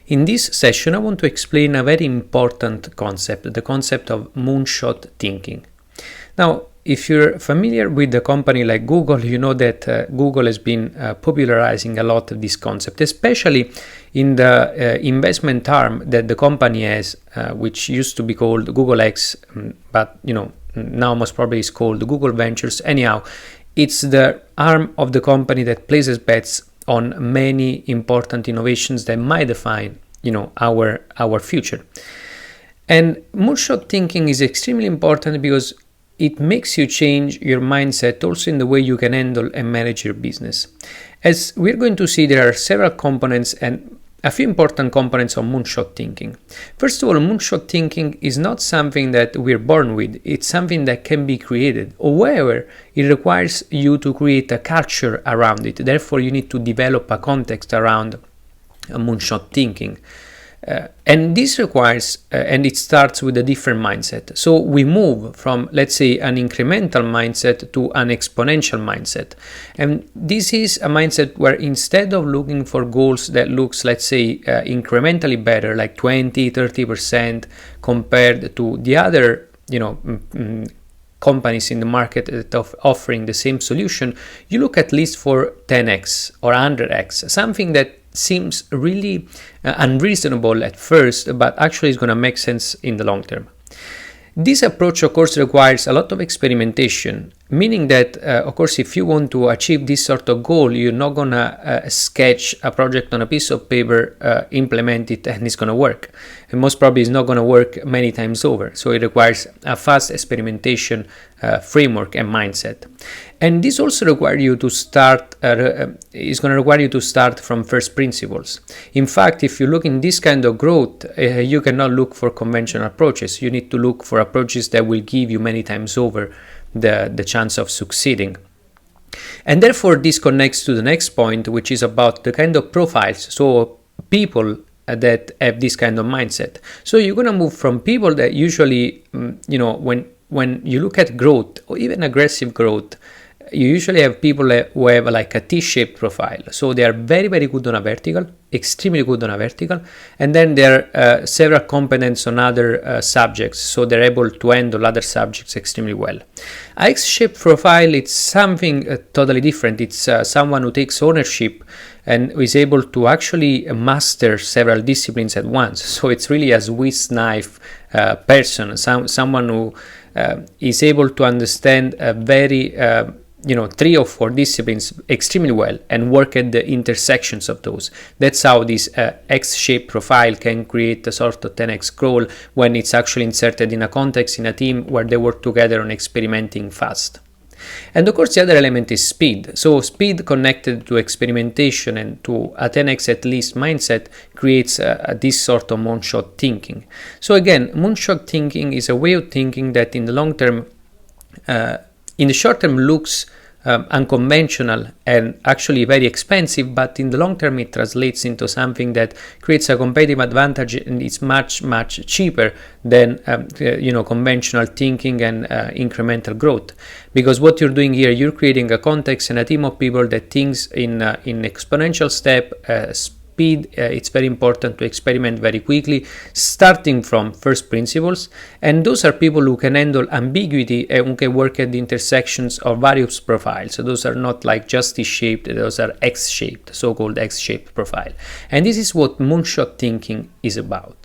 In this session, I want to explain a very important concept, the concept of moonshot thinking. Now, if you're familiar with a company like Google, you know that Google has been popularizing a lot of this concept, especially in the investment arm that the company has, which used to be called Google X, but now most probably is called Google Ventures. Anyhow, it's the arm of the company that places bets on many important innovations that might define, our future. And moonshot thinking is extremely important because it makes you change your mindset also in the way you can handle and manage your business. As we're going to see, there are several components and a few important components of moonshot thinking. First of all, moonshot thinking is not something that we're born with. It's something that can be created. However, it requires you to create a culture around it. Therefore, you need to develop a context around moonshot thinking. And this requires, and it starts with a different mindset. So we move from, let's say, an incremental mindset to an exponential mindset. And this is a mindset where instead of looking for goals that looks, let's say, incrementally better, like 20, 30% compared to the other, companies in the market that are offering the same solution, you look at least for 10x or 100x, something that seems really unreasonable at first, but actually is going to make sense in the long term. This approach, of course, requires a lot of experimentation, meaning that, of course, if you want to achieve this sort of goal, you're not going to sketch a project on a piece of paper, implement it, and it's going to work. And most probably it's not going to work many times over. So it requires a fast experimentation framework and mindset. And this also requires you to start, is going to require you to start from first principles. In fact, if you look in this kind of growth, you cannot look for conventional approaches. You need to look for approaches that will give you many times over the chance of succeeding. And therefore, this connects to the next point, which is about the kind of profiles. So people that have this kind of mindset. So you're going to move from people that usually, when you look at growth or even aggressive growth, you usually have people who have like a T-shaped profile. So they are very, very good on a vertical, extremely good on a vertical. And then there are several competence on other subjects. So they're able to handle other subjects extremely well. A X-shaped profile, it's something totally different. It's someone who takes ownership and is able to actually master several disciplines at once. So it's really a Swiss knife person, someone who is able to understand a very 3 or 4 disciplines extremely well and work at the intersections of those. That's how this X-shaped profile can create a sort of 10x growth when it's actually inserted in a context, in a team where they work together on experimenting fast. And of course, the other element is speed. So speed connected to experimentation and to a 10x at least mindset creates this sort of moonshot thinking. So again, moonshot thinking is a way of thinking that in the long term, in the short term looks unconventional and actually very expensive, but in the long term it translates into something that creates a competitive advantage and it's much, much cheaper than conventional thinking and incremental growth. Because what you're doing here, you're creating a context and a team of people that thinks in exponential step, speed. It's very important to experiment very quickly, starting from first principles. And those are people who can handle ambiguity and who can work at the intersections of various profiles. So those are not like just T-shaped, those are X-shaped, so-called X-shaped profile. And this is what moonshot thinking is about.